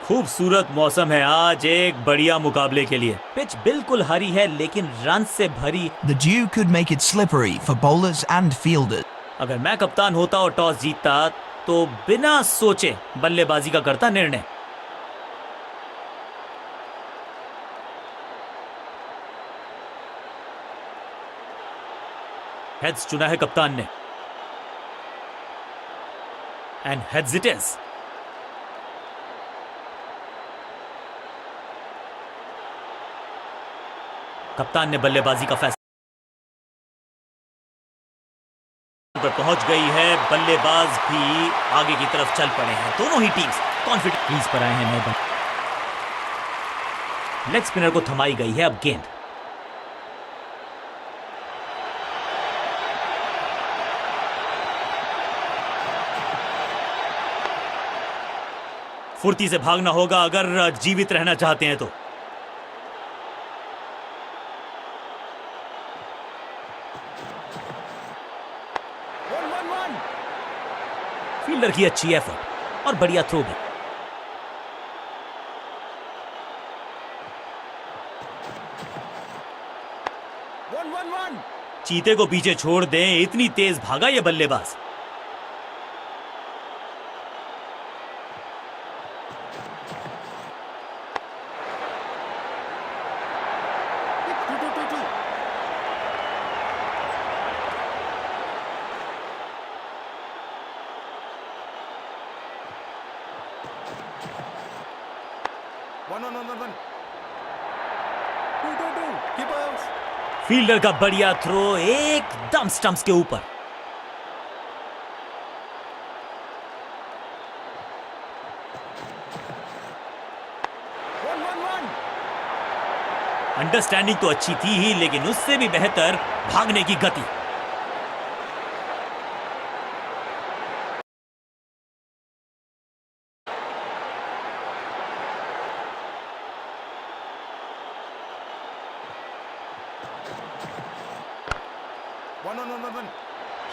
खूबसूरत मौसम है आज एक बढ़िया मुकाबले के लिए। पिच बिल्कुल हरी है लेकिन रन से भरी। The dew could make it slippery for bowlers and fielders. अगर मैं कप्तान होता और टॉस जीतता तो बिना सोचे बल्लेबाजी का करता निर्णय। हेड्स चुना है कप्तान ने एंड हेड्स इट इज। कप्तान ने बल्लेबाजी का फैसला पर पहुंच गई है। बल्लेबाज भी आगे की तरफ चल पड़े हैं। दोनों ही टीम्स कॉन्फिडेंट क्रीज पर आए हैं। नए लेग स्पिनर को थमाई गई है अब गेंद। फुर्ती से भागना होगा अगर जीवित रहना चाहते हैं तो। फील्डर की अच्छी एफर्ट और बढ़िया थ्रो भी। चीते को पीछे छोड़ दें, इतनी तेज भागा ये बल्लेबाज। फील्डर का बढ़िया थ्रो एकदम स्टंप्स के ऊपर। अंडरस्टैंडिंग तो अच्छी थी ही लेकिन उससे भी बेहतर भागने की गति।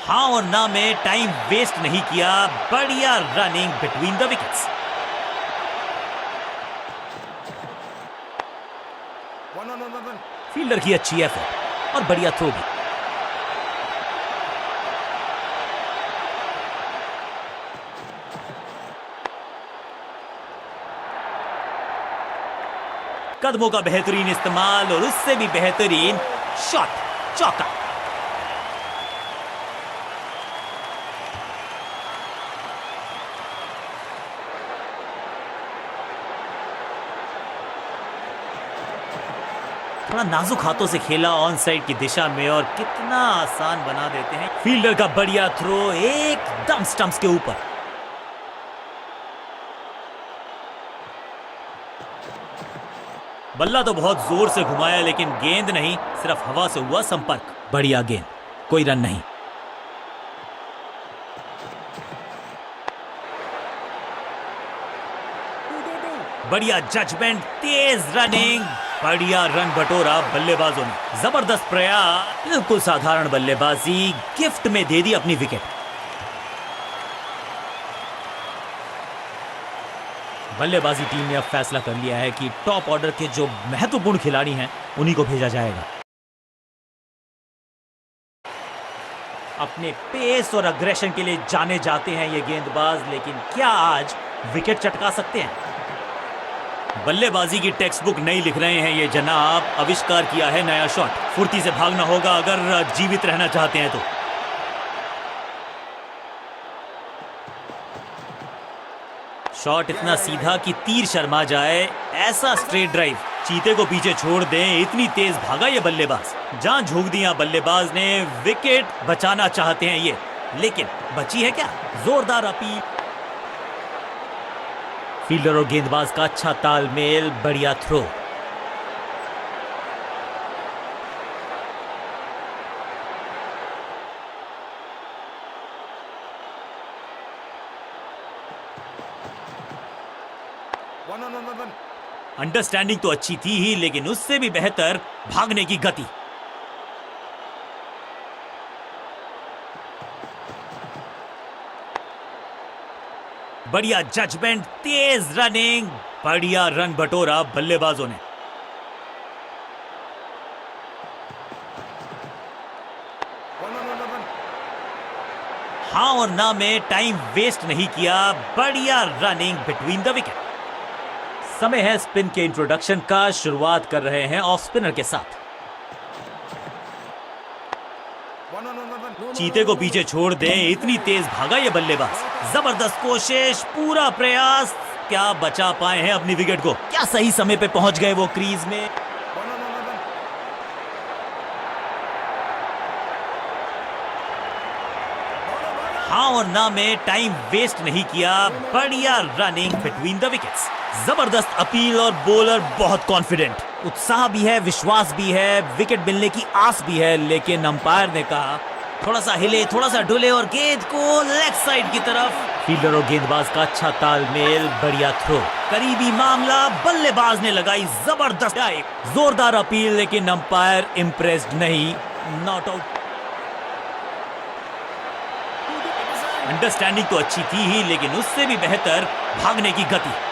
हाँ और ना में टाइम वेस्ट नहीं किया। बढ़िया running between the wickets. Fielder की अच्छी एफर्ट और बढ़िया थ्रो भी। कदमों का बेहतरीन इस्तेमाल और उससे भी बेहतरीन शॉट, चौका। थोड़ा नाजुक हाथों से खेला ऑन साइड की दिशा में और कितना आसान बना देते हैं। फील्डर का बढ़िया थ्रो एकदम स्टंप्स के ऊपर। बल्ला तो बहुत जोर से घुमाया लेकिन गेंद नहीं, सिर्फ हवा से हुआ संपर्क। बढ़िया गेंद, कोई रन नहीं। बढ़िया जजमेंट, तेज रनिंग, बढ़िया रन बटोरा बल्लेबाजों ने। जबरदस्त प्रयास, बिल्कुल साधारण बल्लेबाजी, गिफ्ट में दे दी अपनी विकेट। बल्लेबाजी टीम ने अब फैसला कर लिया है कि टॉप ऑर्डर के जो महत्वपूर्ण खिलाड़ी हैं उन्हीं को भेजा जाएगा। अपने पेस और अग्रेशन के लिए जाने जाते हैं ये गेंदबाज, लेकिन क्या आज विकेट चटका सकते हैं? बल्लेबाजी की टेक्स्ट बुक नहीं लिख रहे हैं ये जनाब। आविष्कार किया है नया शॉट। फुर्ती से भागना होगा अगर जीवित रहना चाहते हैं तो। शॉट इतना सीधा कि तीर शर्मा जाए, ऐसा स्ट्रेट ड्राइव। चीते को पीछे छोड़ दें, इतनी तेज भागा ये बल्लेबाज। जान झोंक दिया बल्लेबाज ने। विकेट बचाना चाहते हैं ये, लेकिन बची है क्या? जोरदार अपील। फील्डर और गेंदबाज का अच्छा तालमेल, बढ़िया थ्रो। अंडरस्टैंडिंग तो अच्छी थी ही लेकिन उससे भी बेहतर भागने की गति। बढ़िया जजमेंट, तेज रनिंग, बढ़िया रन बटोरा बल्लेबाजों ने। हाँ और ना में टाइम वेस्ट नहीं किया, बढ़िया रनिंग बिटवीन द विकेट। समय है स्पिन के इंट्रोडक्शन का। शुरुआत कर रहे हैं ऑफ स्पिनर के साथ। चीते को पीछे छोड़ दें, इतनी तेज भागा ये बल्लेबाज। जबरदस्त कोशिश, पूरा प्रयास, क्या बचा पाए हैं अपनी विकेट को। क्या सही समय पे पहुंच गए वो क्रीज में। हाँ और ना में टाइम वेस्ट नहीं किया, बढ़िया रनिंग बिटवीन द विकेट्स। जबरदस्त अपील और बॉलर बहुत कॉन्फिडेंट। उत्साह भी है, विश्वास भी है, विकेट मिलने की आस भी है, लेकिन अंपायर ने कहा थोड़ा सा हिले, थोड़ा सा डुले और गेंद को लेग साइड की तरफ। फील्डर और गेंदबाज का अच्छा तालमेल, बढ़िया थ्रो। करीबी मामला, बल्लेबाज ने लगाई जबरदस्त डाइव। जोरदार अपील, लेकिन अंपायर इंप्रेस्ड नहीं, नॉट आउट। अंडरस्टैंडिंग तो अच्छी थी ही, लेकिन उससे भी बेहतर भागने की गति।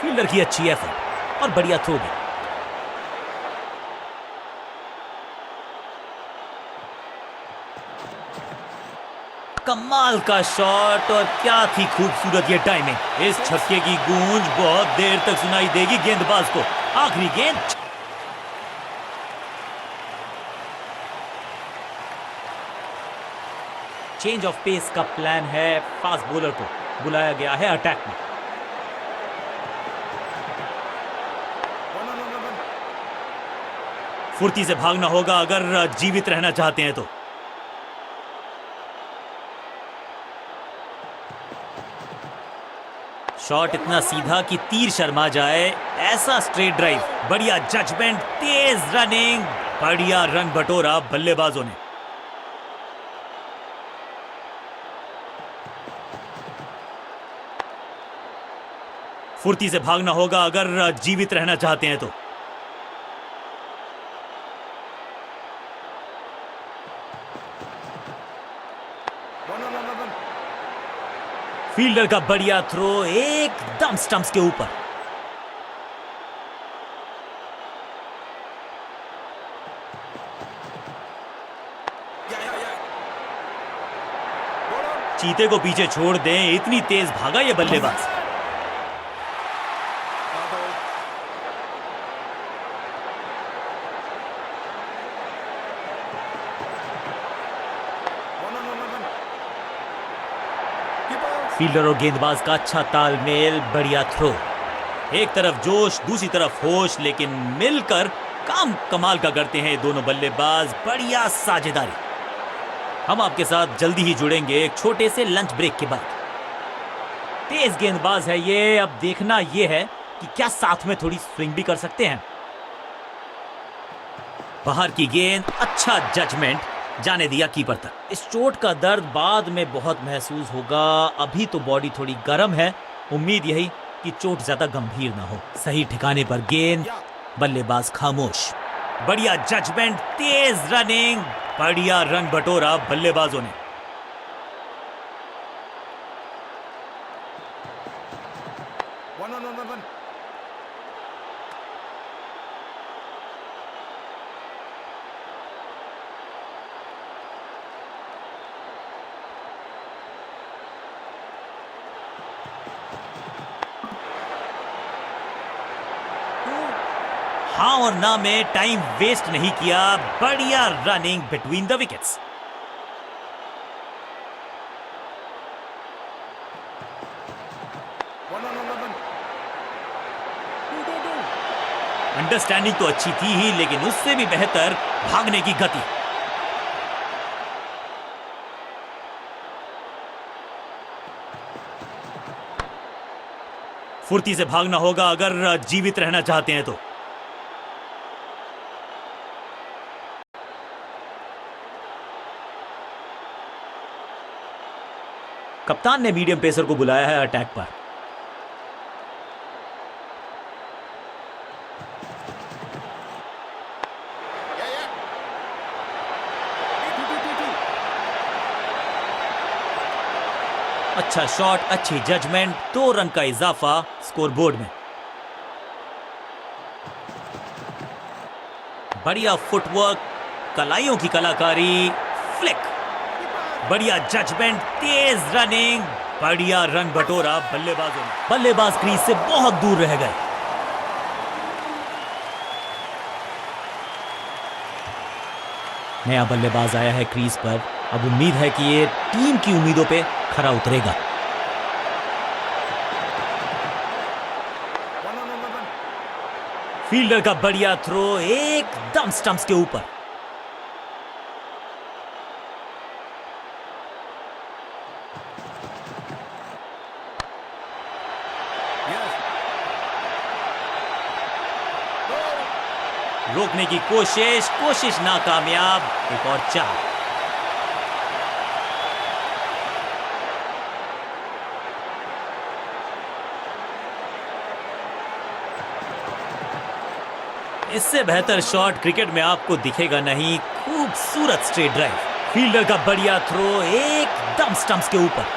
फील्डर की अच्छी एफर्ट और बढ़िया थ्रो भी। कमाल का शॉट और क्या थी खूबसूरत ये टाइमिंग। इस छक्के की गूंज बहुत देर तक सुनाई देगी गेंदबाज को। आखिरी गेंद। चेंज ऑफ पेस का प्लान है। फास्ट बॉलर को बुलाया गया है अटैक में। फुर्ती से भागना होगा अगर जीवित रहना चाहते हैं तो। शॉट इतना सीधा कि तीर शर्मा जाए, ऐसा स्ट्रेट ड्राइव, बढ़िया जजमेंट, तेज रनिंग, बढ़िया रन बटोरा बल्लेबाजों ने। फुर्ती से भागना होगा अगर जीवित रहना चाहते हैं तो। फील्डर का बढ़िया थ्रो एकदम स्टंप्स के ऊपर। चीते को पीछे छोड़ दें, इतनी तेज भागा ये बल्लेबाज। फील्डर और गेंदबाज का अच्छा तालमेल, बढ़िया थ्रो। एक तरफ जोश, दूसरी तरफ होश, लेकिन मिलकर काम कमाल का करते हैं दोनों बल्लेबाज। बढ़िया साझेदारी। हम आपके साथ जल्दी ही जुड़ेंगे एक छोटे से लंच ब्रेक के बाद। तेज गेंदबाज है ये, अब देखना ये है कि क्या साथ में थोड़ी स्विंग भी कर सकते हैं। बाहर की गेंद, अच्छा जजमेंट, जाने दिया कीपर तक। इस चोट का दर्द बाद में बहुत महसूस होगा, अभी तो बॉडी थोड़ी गर्म है। उम्मीद यही कि चोट ज्यादा गंभीर ना हो। सही ठिकाने पर गेंद, बल्लेबाज खामोश। बढ़िया जजमेंट, तेज रनिंग, बढ़िया रन बटोरा बल्लेबाजों ने। हाँ और ना में टाइम वेस्ट नहीं किया, बढ़िया running between the wickets. Understanding तो अच्छी थी ही, लेकिन उससे भी बेहतर भागने की गति। फुर्ती से भागना होगा अगर जीवित रहना चाहते हैं तो। कप्तान ने मीडियम पेसर को बुलाया है अटैक पर। अच्छा शॉट, अच्छी जजमेंट, 2 रन का इजाफा स्कोरबोर्ड में। बढ़िया फुटवर्क, कलाइयों की कलाकारी, फ्लिक, बढ़िया जजमेंट, तेज रनिंग, बढ़िया रन बटोरा बल्लेबाजों ने। बल्लेबाज क्रीज से बहुत दूर रह गए। नया बल्लेबाज आया है क्रीज पर। अब उम्मीद है कि ये टीम की उम्मीदों पे खरा उतरेगा। फील्डर का बढ़िया थ्रो, एकदम स्टंप्स के ऊपर। रोकने की कोशिश नाकामयाब। एक और 4। इससे बेहतर शॉट क्रिकेट में आपको दिखेगा नहीं। खूबसूरत स्ट्रेट ड्राइव, फील्डर का बढ़िया थ्रो, एकदम स्टंप्स के ऊपर।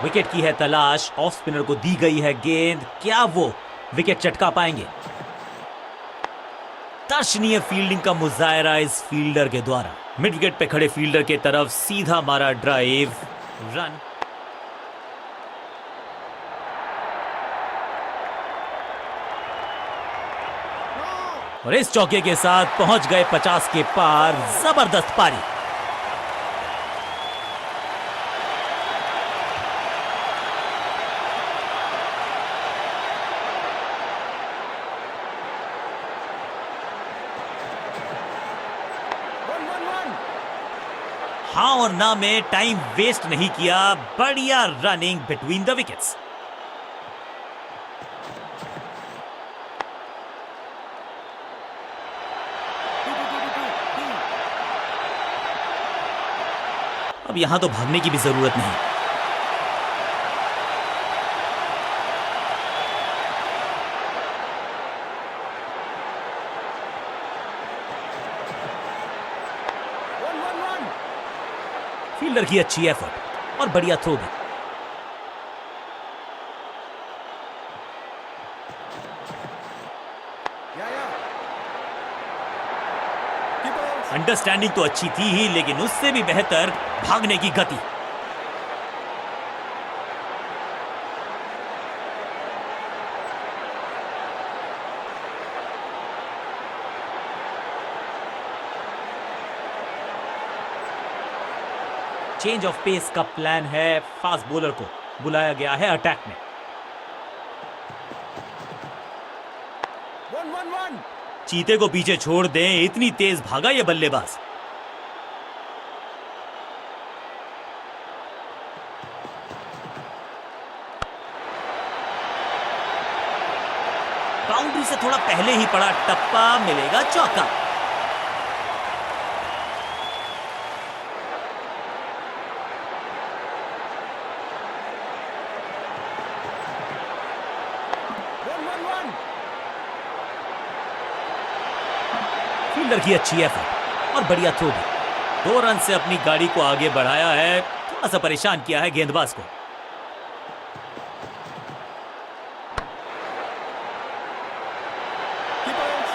विकेट की है तलाश। ऑफ स्पिनर को दी गई है गेंद, क्या वो विकेट चटका पाएंगे? दर्शनीय फील्डिंग का मुजाहरा इस फील्डर के द्वारा। मिड विकेट पे खड़े फील्डर के तरफ सीधा मारा ड्राइव, रन। और इस चौके के साथ पहुंच गए 50 के पार। जबरदस्त पारी। हाँ और ना में टाइम वेस्ट नहीं किया। बढ़िया रनिंग बिटवीन द विकेट्स। अब यहां तो भागने की भी जरूरत नहीं। फील्डर की अच्छी एफर्ट और बढ़िया थ्रो भी। अंडरस्टैंडिंग तो अच्छी थी ही, लेकिन उससे भी बेहतर भागने की गति। चेंज ऑफ पेस का प्लान है। फास्ट बॉलर को बुलाया गया है अटैक में। चीते को पीछे छोड़ दें, इतनी तेज भागा ये बल्लेबाज। बाउंड्री से थोड़ा पहले ही पड़ा टप्पा, मिलेगा चौका। फील्डर की अच्छी एफर्ट और बढ़िया थ्रो भी। 2 रन से अपनी गाड़ी को आगे बढ़ाया है। थोड़ा सा परेशान किया है गेंदबाज को।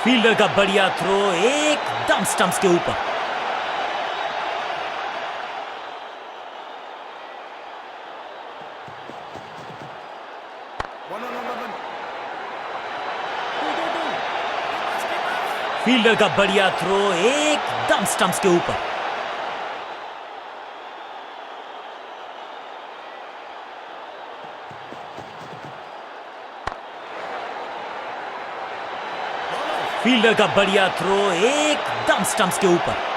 फील्डर का बढ़िया थ्रो, एकदम स्टंप्स के ऊपर। फील्डर का बढ़िया थ्रो, एकदम स्टंप्स के ऊपर। फील्डर का बढ़िया थ्रो, एकदम स्टंप्स के ऊपर।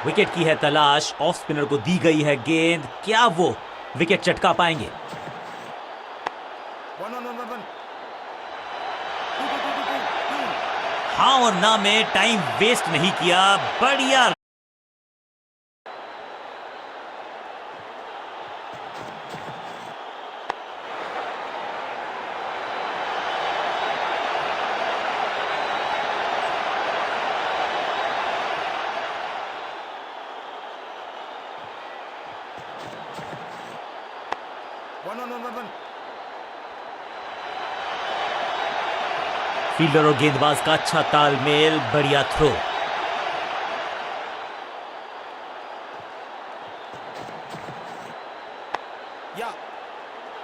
विकेट की है तलाश, ऑफ स्पिनर को दी गई है गेंद, क्या वो विकेट चटका पाएंगे? हाँ और ना में टाइम वेस्ट नहीं किया, बढ़िया। फील्डर और गेंदबाज का अच्छा तालमेल, बढ़िया थ्रो।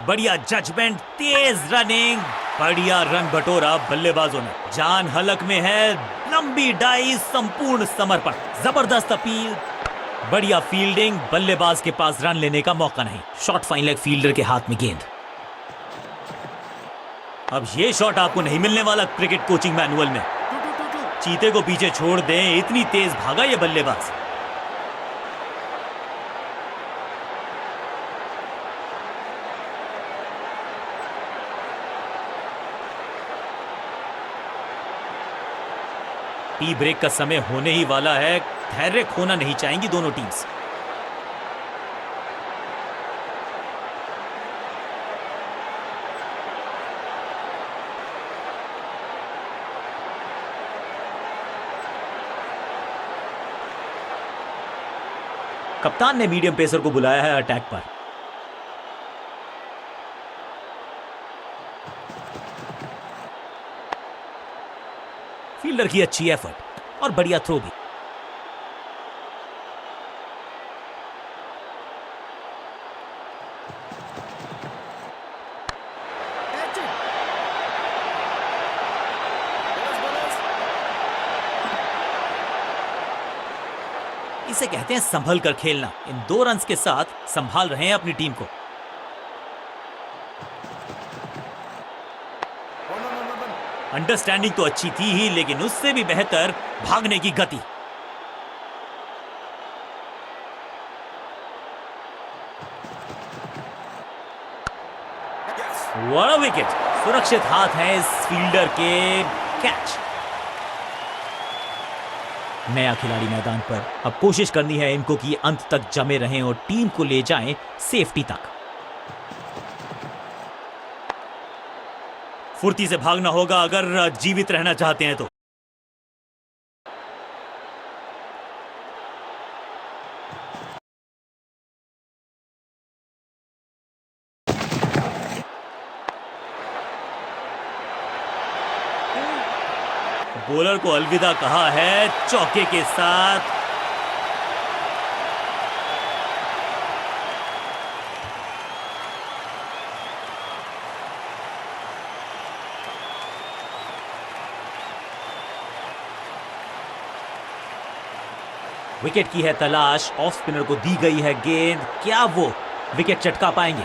बढ़िया जजमेंट, तेज रनिंग, बढ़िया रन बटोरा बल्लेबाजों ने। जान हलक में है, लंबी डाई, संपूर्ण समर्पण, जबरदस्त अपील, बढ़िया फील्डिंग, बल्लेबाज के पास रन लेने का मौका नहीं। शॉट फाइन लेग, फील्डर के हाथ में गेंद। अब ये शॉट आपको नहीं मिलने वाला क्रिकेट कोचिंग मैनुअल में। चीते को पीछे छोड़ दें, इतनी तेज भागा ये बल्लेबाज। टी ब्रेक का समय होने ही वाला है, धैर्य खोना नहीं चाहेंगी दोनों टीम्स। कप्तान ने मीडियम पेसर को बुलाया है अटैक पर। फील्डर की अच्छी एफर्ट और बढ़िया थ्रो भी। इसे कहते हैं संभल कर खेलना। इन 2 रन्स के साथ संभाल रहे हैं अपनी टीम को। अंडरस्टैंडिंग तो अच्छी थी ही, लेकिन उससे भी बेहतर भागने की गति। व्हाट अ विकेट, सुरक्षित हाथ है इस फील्डर के, कैच। नया खिलाड़ी मैदान पर, अब कोशिश करनी है इनको कि अंत तक जमे रहें और टीम को ले जाएं सेफ्टी तक। फुर्ती से भागना होगा अगर जीवित रहना चाहते हैं तो। बॉलर को अलविदा कहा है चौके के साथ। विकेट की है तलाश, ऑफ स्पिनर को दी गई है गेंद, क्या वो विकेट चटका पाएंगे?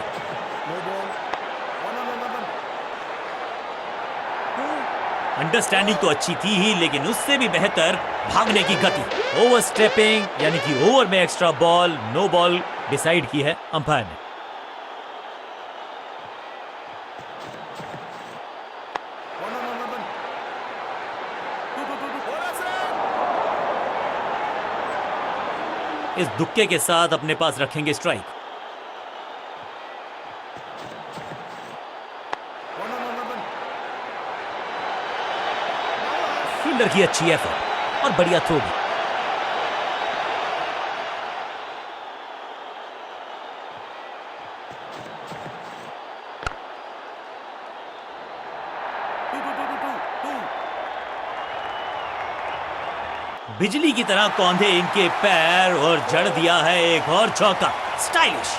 अंडरस्टैंडिंग तो अच्छी थी ही, लेकिन उससे भी बेहतर भागने की गति। ओवर स्टेपिंग यानी कि ओवर में extra ball, no ball decide की है अंपायर ने। इस दुक्के के साथ अपने पास रखेंगे स्ट्राइक। फील्डर की अच्छी एफर्ट और बढ़िया थ्रो भी। बिजली की तरह कौंधे इनके पैर और जड़ दिया है एक और चौका, स्टाइलिश।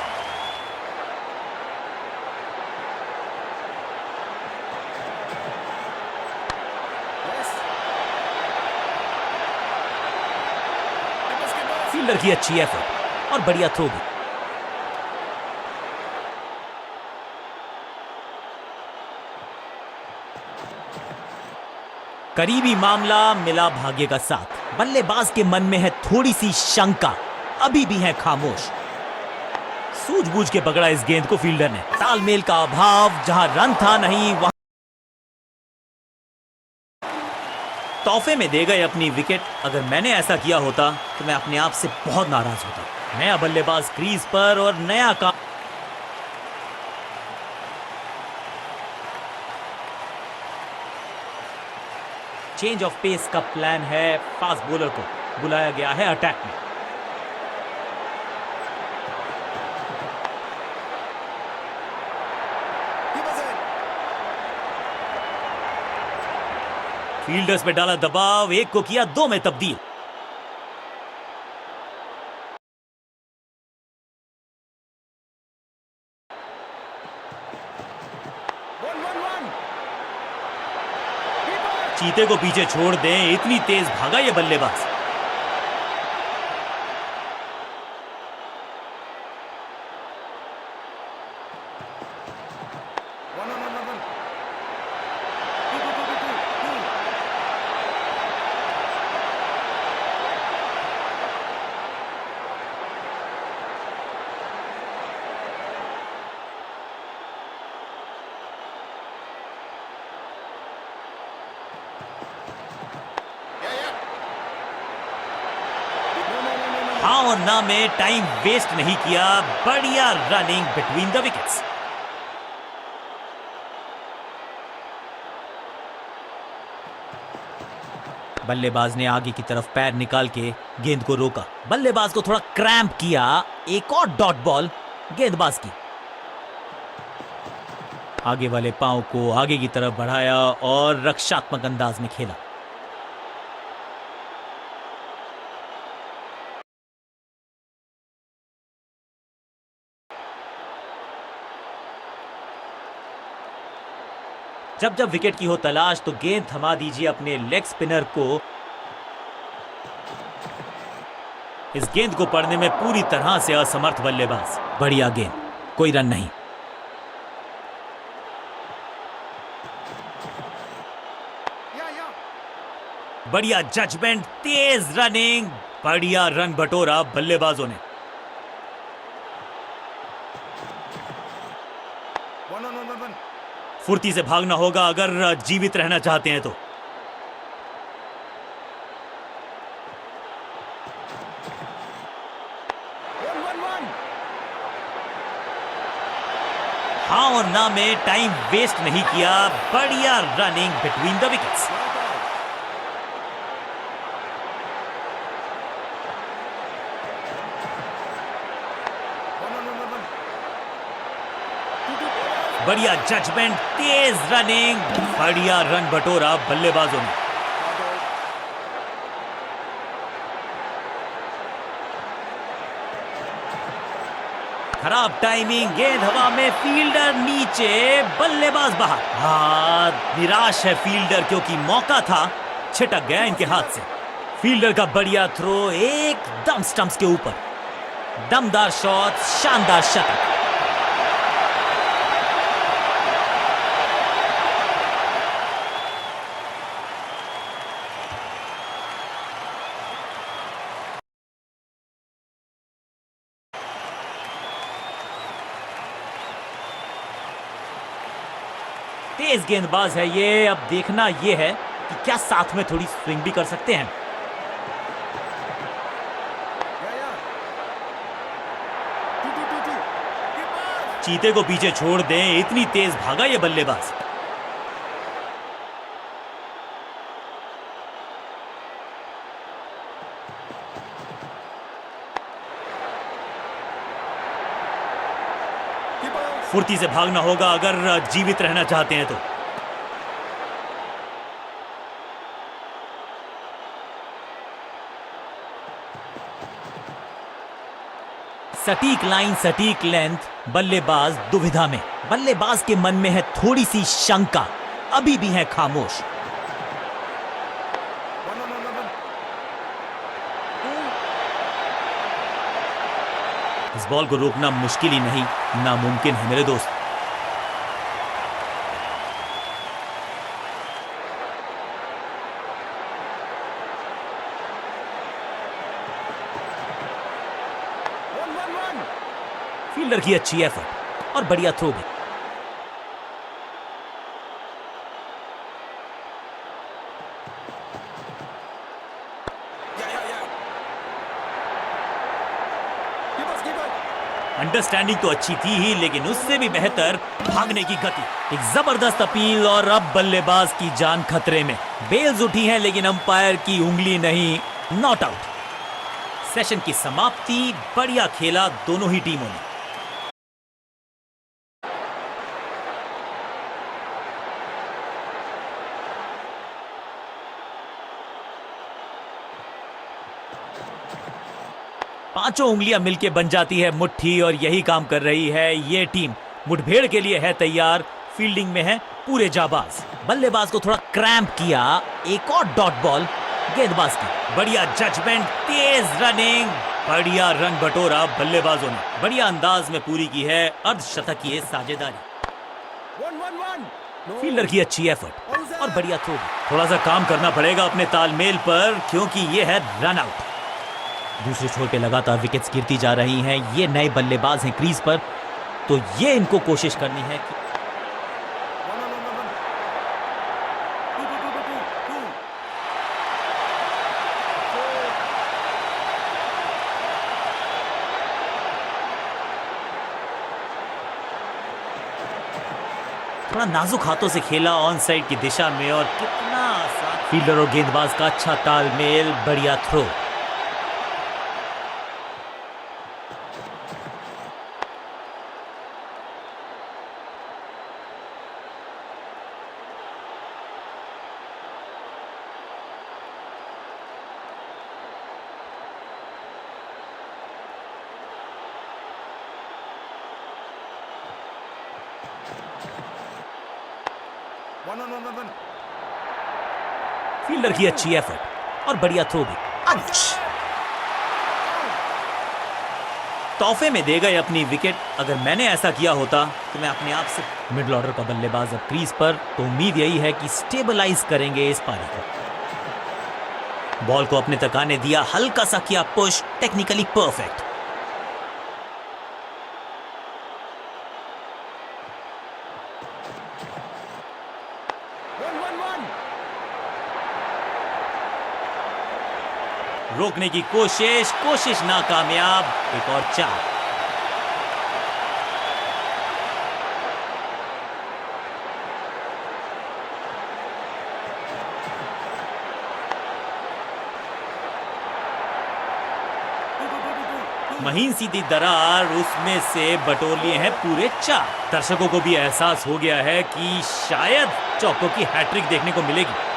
फील्डर की अच्छी एफर्ट और बढ़िया थ्रो भी। करीबी मामला मिला भाग्य का साथ। बल्लेबाज के मन में है थोड़ी सी शंका, अभी भी है खामोश। सूझबूझ के पकड़ा इस गेंद को फील्डर ने। तालमेल का अभाव, जहां रन था नहीं वहां तोहफे में दे गए अपनी विकेट। अगर मैंने ऐसा किया होता तो मैं अपने आप से बहुत नाराज होता। नया बल्लेबाज क्रीज पर और नया काम। चेंज ऑफ पेस का प्लान है। फास्ट बॉलर को बुलाया गया है अटैक में। फील्डर्स पे डाला दबाव, एक को किया दो में तब्दील। चीते को पीछे छोड़ दें, इतनी तेज भागा ये बल्लेबाज। हाँ और ना में टाइम वेस्ट नहीं किया। बढ़िया रनिंग बिटवीन द विकेट्स। बल्लेबाज ने आगे की तरफ पैर निकाल के गेंद को रोका। बल्लेबाज को थोड़ा क्रैम्प किया। एक और डॉट बॉल गेंदबाज की। आगे वाले पांव को आगे की तरफ बढ़ाया और रक्षात्मक अंदाज में खेला। जब जब विकेट की हो तलाश तो गेंद थमा दीजिए अपने लेग स्पिनर को। इस गेंद को पढ़ने में पूरी तरह से असमर्थ बल्लेबाज। बढ़िया गेंद, कोई रन नहीं। बढ़िया जजमेंट, तेज रनिंग, बढ़िया रन बटोरा बल्लेबाजों ने। फुर्ती से भागना होगा अगर जीवित रहना चाहते हैं तो। हाँ और ना में टाइम वेस्ट नहीं किया। बढ़िया रनिंग बिटवीन द विकेट्स। बढ़िया जजमेंट, तेज रनिंग, बढ़िया रन बटोरा बल्लेबाजों ने। खराब टाइमिंग, गेंद हवा में, फील्डर नीचे, बल्लेबाज बाहर। हाँ, निराश है फील्डर क्योंकि मौका था, छिटक गया इनके हाथ से। फील्डर का बढ़िया थ्रो एकदम स्टंप्स के ऊपर। दमदार शॉट, शानदार शतक। तेज गेंदबाज है ये। अब देखना ये है कि क्या साथ में थोड़ी स्विंग भी कर सकते हैं। चीते को पीछे छोड़ दें, इतनी तेज भागा ये बल्लेबाज। फुर्ती से भागना होगा अगर जीवित रहना चाहते हैं तो। सटीक लाइन, सटीक लेंथ, बल्लेबाज दुविधा में। बल्लेबाज के मन में है थोड़ी सी शंका, अभी भी है खामोश। इस बॉल को रोकना मुश्किल ही नहीं, नामुमकिन है मेरे दोस्त। फील्डर की अच्छी एफर्ट और बढ़िया थ्रो भी। अंडरस्टैंडिंग तो अच्छी थी ही, लेकिन उससे भी बेहतर भागने की गति। एक जबरदस्त अपील और अब बल्लेबाज की जान खतरे में। बेल्स उठी हैं लेकिन अंपायर की उंगली नहीं, नॉट आउट। सेशन की समाप्ति। बढ़िया खेला दोनों ही टीमों ने। पांचों उंगलियां मिलके बन जाती है मुट्ठी और यही काम कर रही है ये टीम। मुठभेड़ के लिए है तैयार, फील्डिंग में है पूरे जाबाज। बल्लेबाज को थोड़ा क्रैम्प किया, एक और डॉट बॉल गेंदबाज की। बढ़िया जजमेंट, तेज रनिंग, बढ़िया रन बटोरा बल्लेबाजों ने। बढ़िया अंदाज में पूरी की है अर्धशतकीय साझेदारी। फील्डर की अच्छी एफर्ट और बढ़िया थ्रो। थोड़ा सा काम करना पड़ेगा अपने तालमेल पर, क्योंकि ये है रन आउट। दूसरे छोर पे लगातार विकेट्स गिरती जा रही हैं। ये नए बल्लेबाज हैं क्रीज पर, तो ये इनको कोशिश करनी है कि थोड़ा नाजुक हाथों से खेला ऑन साइड की दिशा में, और कितना आसान। फील्डर और गेंदबाज का अच्छा तालमेल, बढ़िया थ्रो। फील्डर की अच्छी एफर्ट और बढ़िया थ्रो भी। तोहफे में दे गए अपनी विकेट। अगर मैंने ऐसा किया होता तो मैं अपने आप से। मिडिल ऑर्डर का बल्लेबाज अब क्रीज पर, तो उम्मीद यही है कि स्टेबलाइज करेंगे इस पारी को। बॉल को अपने तक आने दिया, हल्का सा किया पुश, टेक्निकली परफेक्ट। रोकने की कोशिश नाकामयाब। एक और 4। महीन सीधी दरार, उसमें से बटोर लिए हैं पूरे 4। दर्शकों को भी एहसास हो गया है कि शायद चौकों की हैट्रिक देखने को मिलेगी।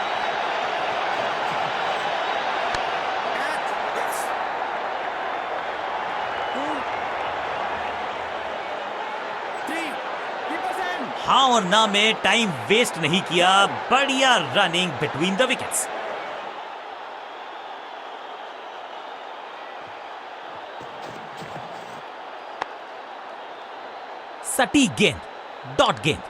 हाँ और ना में टाइम वेस्ट नहीं किया, बढ़िया रनिंग बिटवीन द विकेट्स। सटीक गेंद, डॉट गेंद।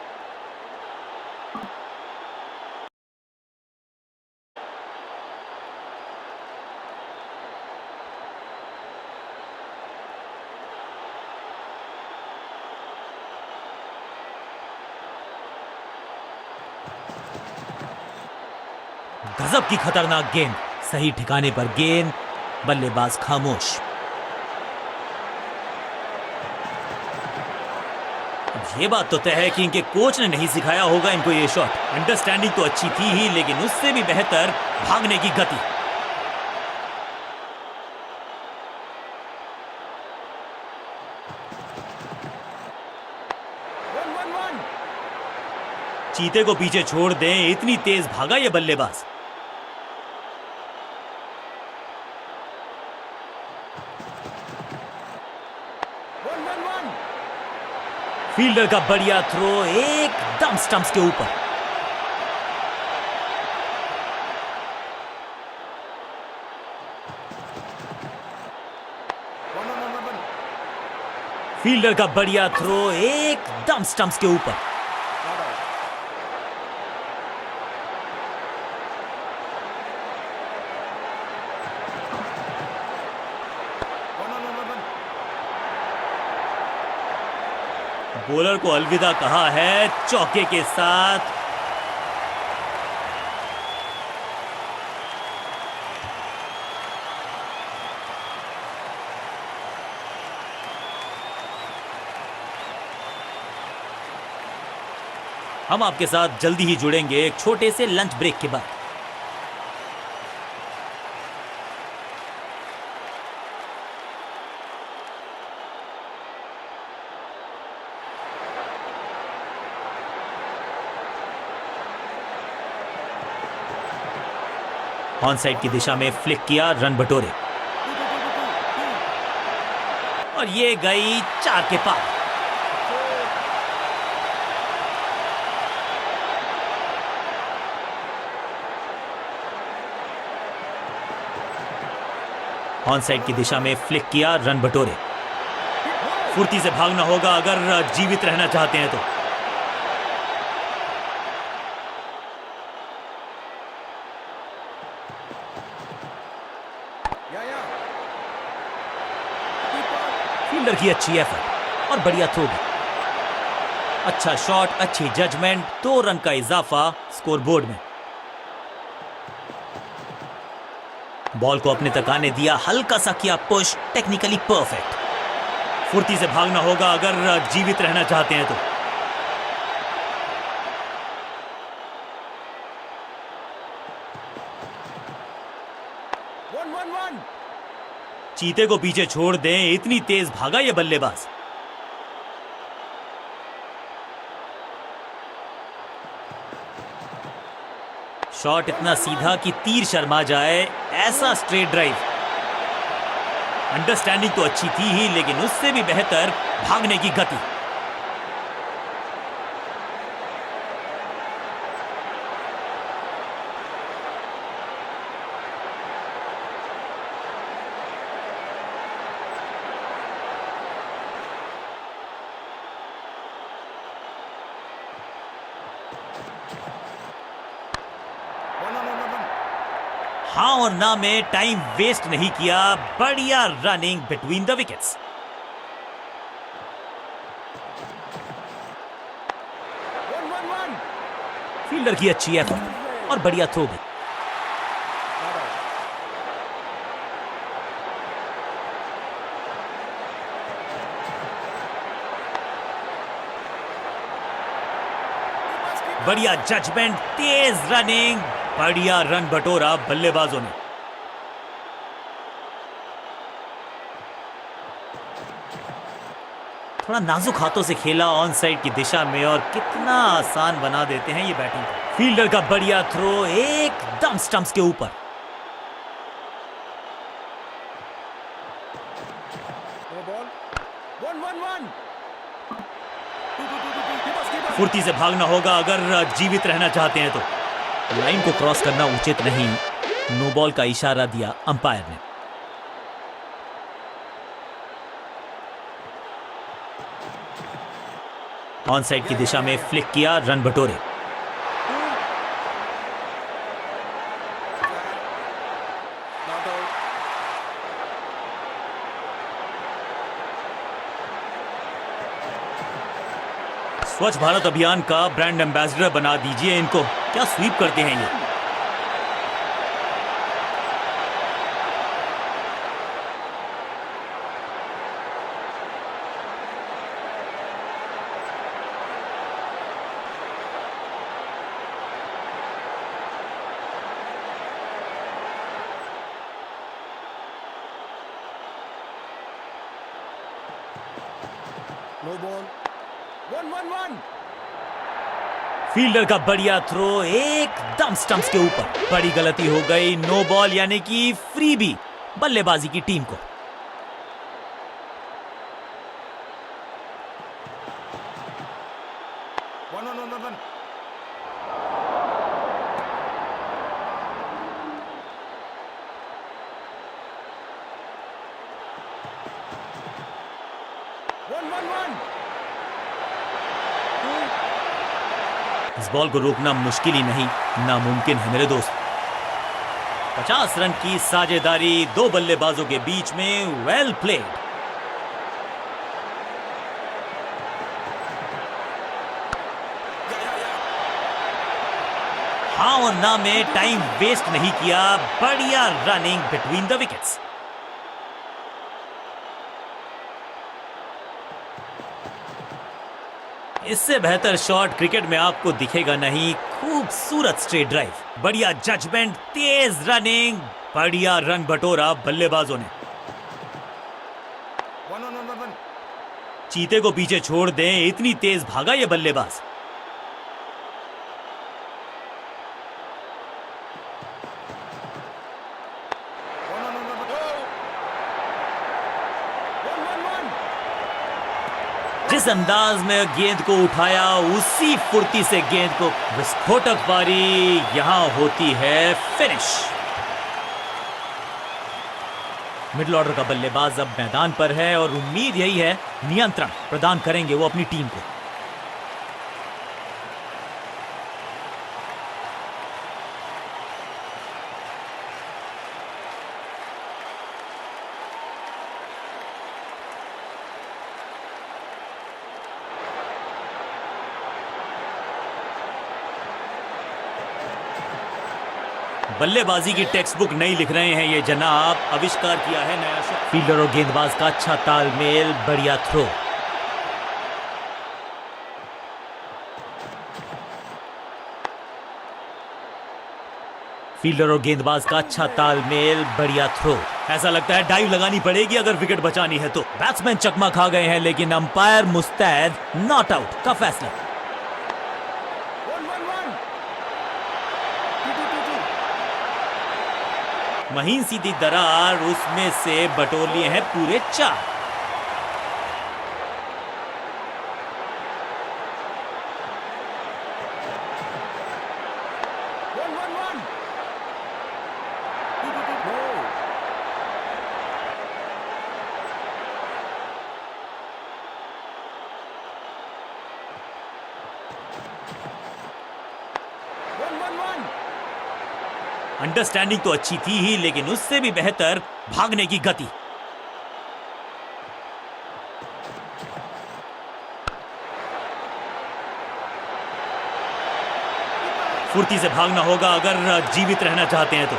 गजब की खतरनाक गेंद, सही ठिकाने पर गेंद, बल्लेबाज खामोश। ये बात तो तय है कि इनके कोच ने नहीं सिखाया होगा इनको ये शॉट। अंडरस्टैंडिंग तो अच्छी थी ही, लेकिन उससे भी बेहतर भागने की गति। चीते को पीछे छोड़ दें, इतनी तेज भागा ये बल्लेबाज। फील्डर का बढ़िया थ्रो, एकदम स्टंप्स के ऊपर। फील्डर का बढ़िया थ्रो, एकदम स्टंप्स के ऊपर। बॉलर को अलविदा कहा है चौके के साथ। हम आपके साथ जल्दी ही जुड़ेंगे एक छोटे से लंच ब्रेक के बाद। ऑन साइड की दिशा में फ्लिक किया, रन बटोरे और ये गई 4 के पार। ऑन साइड की दिशा में फ्लिक किया, रन बटोरे। फुर्ती से भागना होगा अगर जीवित रहना चाहते हैं तो। फील्डर की अच्छी एफर्ट और बढ़िया थ्रो भी। अच्छा शॉट, अच्छी जजमेंट, 2 रन का इजाफा स्कोरबोर्ड में। बॉल को अपने तक आने दिया, हल्का सा किया पुश, टेक्निकली परफेक्ट। फुर्ती से भागना होगा अगर जीवित रहना चाहते हैं तो। चीते को पीछे छोड़ दें, इतनी तेज भागा ये बल्लेबाज। शॉट इतना सीधा कि तीर शर्मा जाए, ऐसा स्ट्रेट ड्राइव। अंडरस्टैंडिंग तो अच्छी थी ही, लेकिन उससे भी बेहतर भागने की गति। हाँ और ना में टाइम वेस्ट नहीं किया, बढ़िया running between the wickets. Fielder की अच्छी एफर्ट और बढ़िया थ्रो भी। बढ़िया जजमेंट, तेज रनिंग, बढ़िया रन बटोरा बल्लेबाजों ने। थोड़ा नाजुक हाथों से खेला ऑन साइड की दिशा में और कितना आसान बना देते हैं ये बैटिंग। फील्डर का बढ़िया थ्रो एकदम स्टंप्स के ऊपर। फुर्ती से भागना होगा अगर जीवित रहना चाहते हैं तो। लाइन को क्रॉस करना उचित नहीं, नो बॉल का इशारा दिया अंपायर ने। ऑन साइड की दिशा में फ्लिक किया, रन बटोरे। स्वच्छ भारत अभियान का ब्रांड एम्बेसडर बना दीजिए इनको। क्या स्वीप करते हैं ये। No ball, 1-1-1। फील्डर का बढ़िया थ्रो एकदम स्टंप्स के ऊपर। बड़ी गलती हो गई, नो बॉल यानी कि फ्री भी बल्लेबाजी की टीम को। इस बॉल को रोकना मुश्किल ही नहीं, नामुमकिन है मेरे दोस्त। 50 रन की साझेदारी 2 बल्लेबाजों के बीच में, वेल प्लेड। हाँ और ना में टाइम वेस्ट नहीं किया, बढ़िया रनिंग बिटवीन द विकेट्स। इससे बेहतर शॉट क्रिकेट में आपको दिखेगा नहीं। खूबसूरत स्ट्रेट ड्राइव, बढ़िया जजमेंट, तेज रनिंग, बढ़िया रन बटोरा बल्लेबाजों ने। One. चीते को पीछे छोड़ दें, इतनी तेज भागा ये बल्लेबाज। One. जिस अंदाज में गेंद को उठाया, उसी फुर्ती से गेंद को विस्फोटक पारी, यहां होती है फिनिश। मिडिल ऑर्डर का बल्लेबाज अब मैदान पर है और उम्मीद यही है नियंत्रण प्रदान करेंगे वो अपनी टीम को। बल्लेबाजी की टेक्स्ट बुक नहीं लिख रहे हैं ये जनाब, आविष्कार किया है नया शब्द। फील्डर और गेंदबाज का अच्छा तालमेल, बढ़िया थ्रो। फील्डर और गेंदबाज का अच्छा तालमेल, बढ़िया थ्रो। ऐसा लगता है डाइव लगानी पड़ेगी अगर विकेट बचानी है तो। बैट्समैन चकमा खा गए हैं लेकिन अंपायर मुस्तैद, नॉट आउट का फैसला। One. Two. महीन सीधी दरार, उसमें से बटोर लिए हैं पूरे 4। One. No. One. अंडरस्टैंडिंग तो अच्छी थी ही, लेकिन उससे भी बेहतर भागने की गति। फुर्ती से भागना होगा अगर जीवित रहना चाहते हैं तो।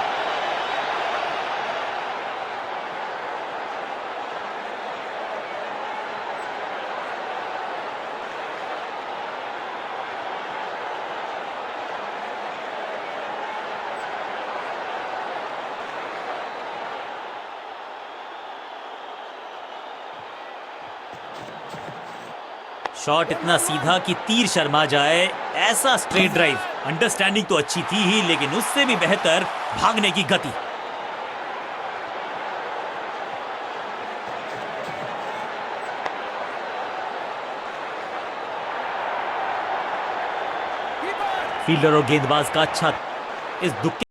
शॉट इतना सीधा कि तीर शर्मा जाए, ऐसा स्ट्रेट ड्राइव। अंडरस्टैंडिंग तो अच्छी थी ही, लेकिन उससे भी बेहतर भागने की गति। फील्डर और गेंदबाज का अच्छा, इस दुख